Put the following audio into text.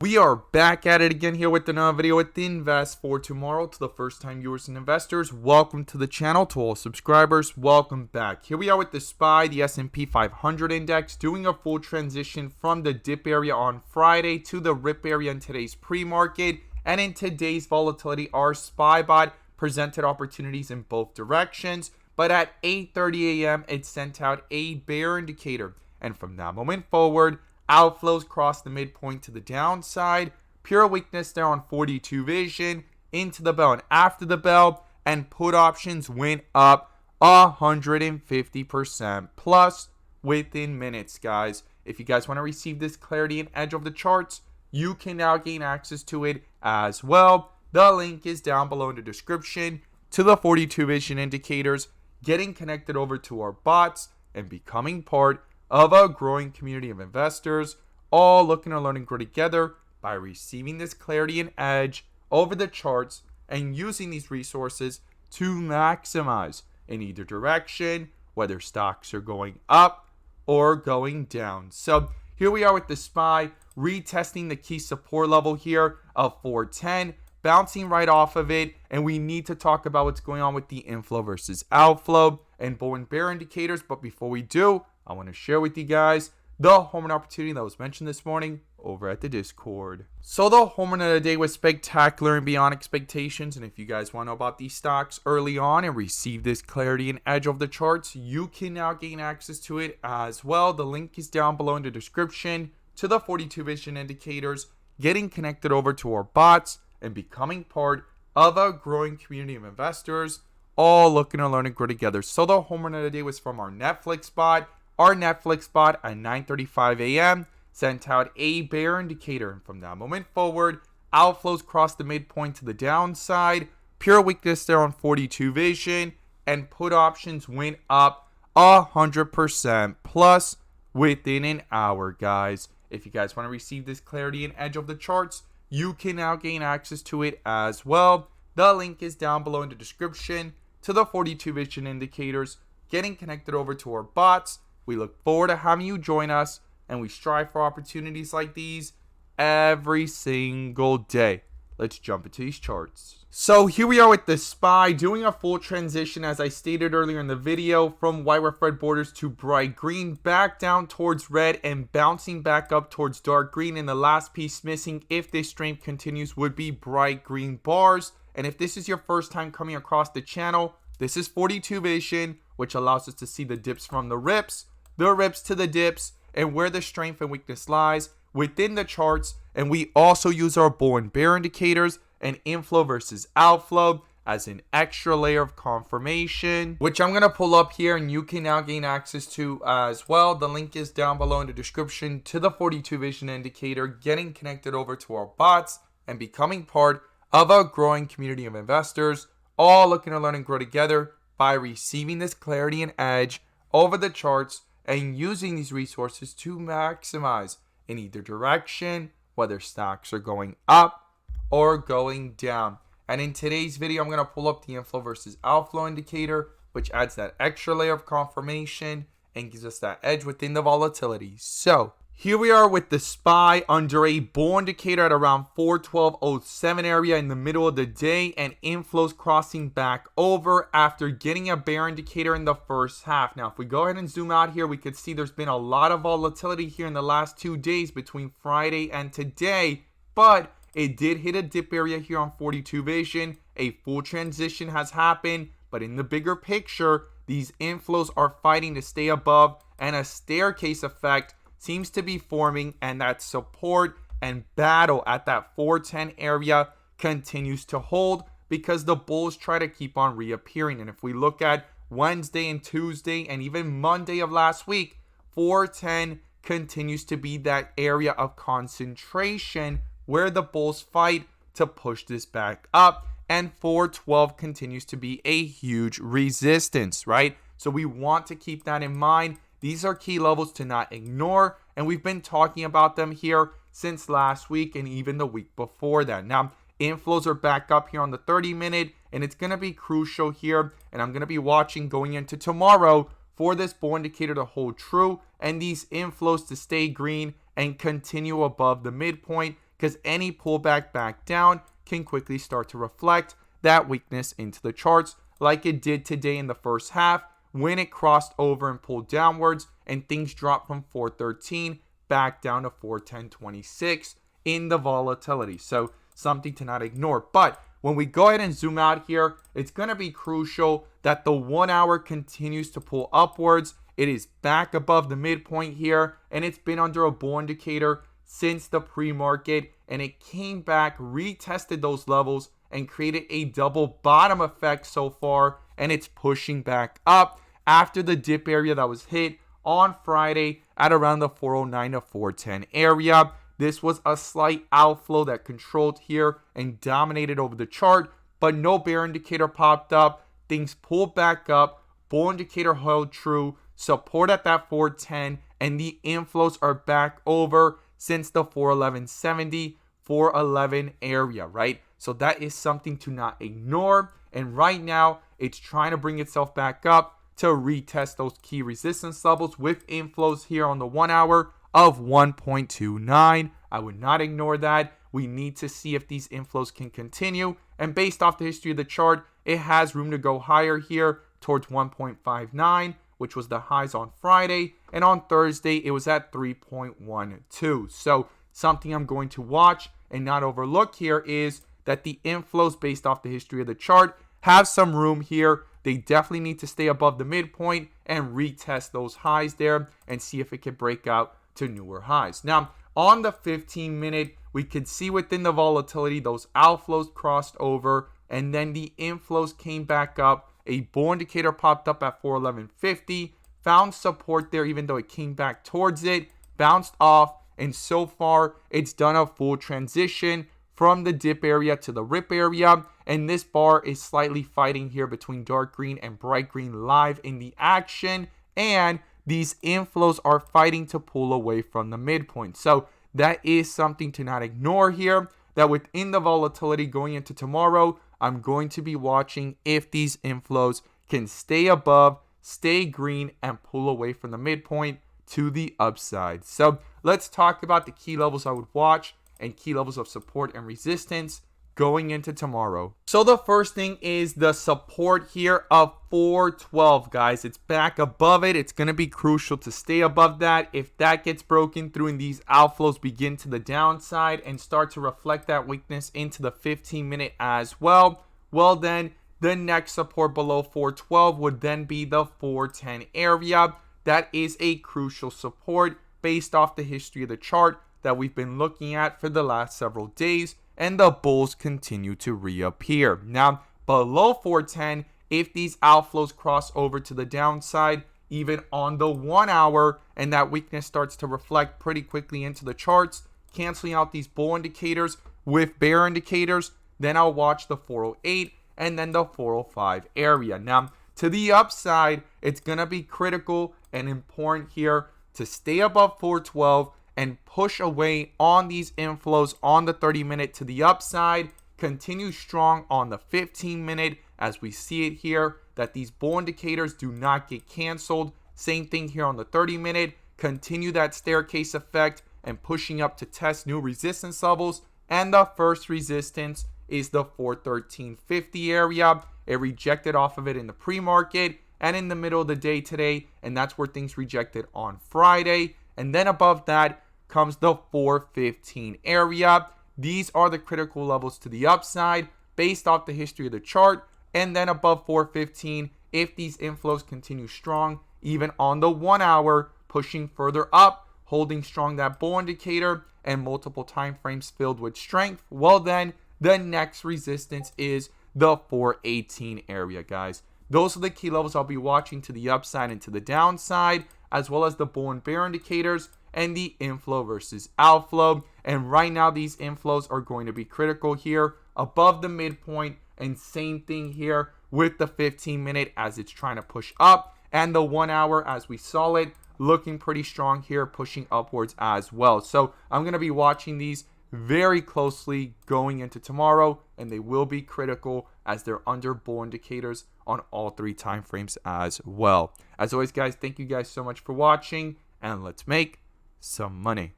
We are back at it again here with another video with Invest for Tomorrow. To the first time viewers and investors, welcome to the channel. To all subscribers, welcome back. Here we are with the SPY, the S&P 500 index, doing a full transition from the dip area on Friday to the rip area in today's pre-market. And in today's volatility, our SPY bot presented opportunities in both directions. But at 8:30 a.m., it sent out a bear indicator. And from that moment forward, outflows crossed the midpoint to the downside. Pure weakness there on 42 vision into the bell and after the bell. And put options went up 150% plus within minutes, guys. If you guys want to receive this clarity and edge of the charts, you can now gain access to it as well. The link is down below in the description to the 42 vision indicators, getting connected over to our bots and becoming part of a growing community of investors, all looking to learn and grow together by receiving this clarity and edge over the charts and using these resources to maximize in either direction, whether stocks are going up or going down. So here we are with the SPY, retesting the key support level here of 410, bouncing right off of it, and we need to talk about what's going on with the inflow versus outflow and bull and bear indicators. But before we do, I want to share with you guys the home run opportunity that was mentioned this morning over at the Discord. So the home run of the day was spectacular and beyond expectations. And if you guys want to know about these stocks early on and receive this clarity and edge of the charts, you can now gain access to it as well. The link is down below in the description to the 42 vision indicators, getting connected over to our bots and becoming part of a growing community of investors, all looking to learn and grow together. So the home run of the day was from our Netflix bot. Our Netflix bot at 9:35 a.m. sent out a bear indicator. And from that moment forward, outflows crossed the midpoint to the downside. Pure weakness there on 42 vision. And put options went up 100% plus within an hour, guys. If you guys want to receive this clarity and edge of the charts, you can now gain access to it as well. The link is down below in the description to the 42 vision indicators, getting connected over to our bots. We look forward to having you join us, and we strive for opportunities like these every single day. Let's jump into these charts. So here we are with the SPY, doing a full transition, as I stated earlier in the video, from white with red borders to bright green, back down towards red and bouncing back up towards dark green. And the last piece missing, if this strength continues, would be bright green bars. And if this is your first time coming across the channel, this is 42 vision, which allows us to see the dips from the rips to the dips, and where the strength and weakness lies within the charts. And we also use our bull and bear indicators and inflow versus outflow as an extra layer of confirmation, which I'm going to pull up here and you can now gain access to as well. The link is down below in the description to the 42 vision indicator, getting connected over to our bots and becoming part of a growing community of investors, all looking to learn and grow together by receiving this clarity and edge over the charts and using these resources to maximize in either direction, whether stocks are going up or going down. And in today's video, I'm going to pull up the inflow versus outflow indicator, which adds that extra layer of confirmation and gives us that edge within the volatility. So here we are with the SPY under a bull indicator at around 412.07 area in the middle of the day, and inflows crossing back over after getting a bear indicator in the first half. Now, if we go ahead and zoom out here, we could see there's been a lot of volatility here in the last 2 days between Friday and today, but it did hit a dip area here on 42 vision. A full transition has happened, but in the bigger picture, these inflows are fighting to stay above, and a staircase effect seems to be forming, and that support and battle at that 410 area continues to hold because the bulls try to keep on reappearing. And if we look at Wednesday and Tuesday and even Monday of last week, 410 continues to be that area of concentration where the bulls fight to push this back up, and 412 continues to be a huge resistance, right? So we want to keep that in mind. These are key levels to not ignore, and we've been talking about them here since last week and even the week before that. Now, inflows are back up here on the 30-minute, and it's going to be crucial here, and I'm going to be watching going into tomorrow for this bull indicator to hold true and these inflows to stay green and continue above the midpoint, because any pullback back down can quickly start to reflect that weakness into the charts, like it did today in the first half when it crossed over and pulled downwards and things dropped from 413 back down to 410.26 in the volatility. So something to not ignore. But when we go ahead and zoom out here, it's going to be crucial that the 1 hour continues to pull upwards. It is back above the midpoint here, and it's been under a bull indicator since the pre-market, and it came back, retested those levels, and created a double bottom effect so far, and it's pushing back up after the dip area that was hit on Friday at around the 409 to 410 area. This was a slight outflow that controlled here and dominated over the chart, but no bear indicator popped up. Things pulled back up, bull indicator held true, support at that 410, and the inflows are back over since the 411.70, 411 area, right? So that is something to not ignore. And right now, it's trying to bring itself back up to retest those key resistance levels with inflows here on the 1 hour of 1.29. I would not ignore that. We need to see if these inflows can continue. And based off the history of the chart, it has room to go higher here towards 1.59, which was the highs on Friday. And on Thursday, it was at 3.12. So something I'm going to watch and not overlook here is that the inflows based off the history of the chart have some room here. They definitely need to stay above the midpoint and retest those highs there and see if it can break out to newer highs. Now, on the 15-minute, we could see within the volatility, those outflows crossed over, and then the inflows came back up. A bull indicator popped up at 411.50, found support there even though it came back towards it, bounced off, and so far, it's done a full transition from the dip area to the rip area, and this bar is slightly fighting here between dark green and bright green live in the action, and these inflows are fighting to pull away from the midpoint. So that is something to not ignore here, that within the volatility going into tomorrow, I'm going to be watching if these inflows can stay above, stay green, and pull away from the midpoint to the upside. So let's talk about the key levels I would watch and key levels of support and resistance going into tomorrow. So the first thing is the support here of 412, guys. It's back above it. It's going to be crucial to stay above that. If that gets broken through and these outflows begin to the downside and start to reflect that weakness into the 15-minute as well, then the next support below 412 would then be the 410 area. That is a crucial support based off the history of the chart that we've been looking at for the last several days, and the bulls continue to reappear. Now, below 410, if these outflows cross over to the downside, even on the 1 hour, and that weakness starts to reflect pretty quickly into the charts, canceling out these bull indicators with bear indicators, then I'll watch the 408 and then the 405 area. Now, to the upside, it's going to be critical and important here to stay above 412 and push away on these inflows on the 30-minute to the upside. Continue strong on the 15-minute as we see it here, that these bull indicators do not get canceled. Same thing here on the 30-minute. Continue that staircase effect and pushing up to test new resistance levels. And the first resistance is the 413.50 area. It rejected off of it in the pre-market and in the middle of the day today, and that's where things rejected on Friday. And then above that comes the 415 area. These are the critical levels to the upside based off the history of the chart. And then above 415, if these inflows continue strong, even on the 1 hour, pushing further up, holding strong that bull indicator and multiple time frames filled with strength, well then the next resistance is the 418 area, guys. Those are the key levels I'll be watching to the upside and to the downside, as well as the bull and bear indicators and the inflow versus outflow. And right now, these inflows are going to be critical here above the midpoint, and same thing here with the 15-minute as it's trying to push up, and the 1 hour as we saw it looking pretty strong here, pushing upwards as well. So I'm going to be watching these very closely going into tomorrow, and they will be critical as they're under bull indicators on all 3 time frames as well. As always, guys, thank you guys so much for watching, and let's make some money.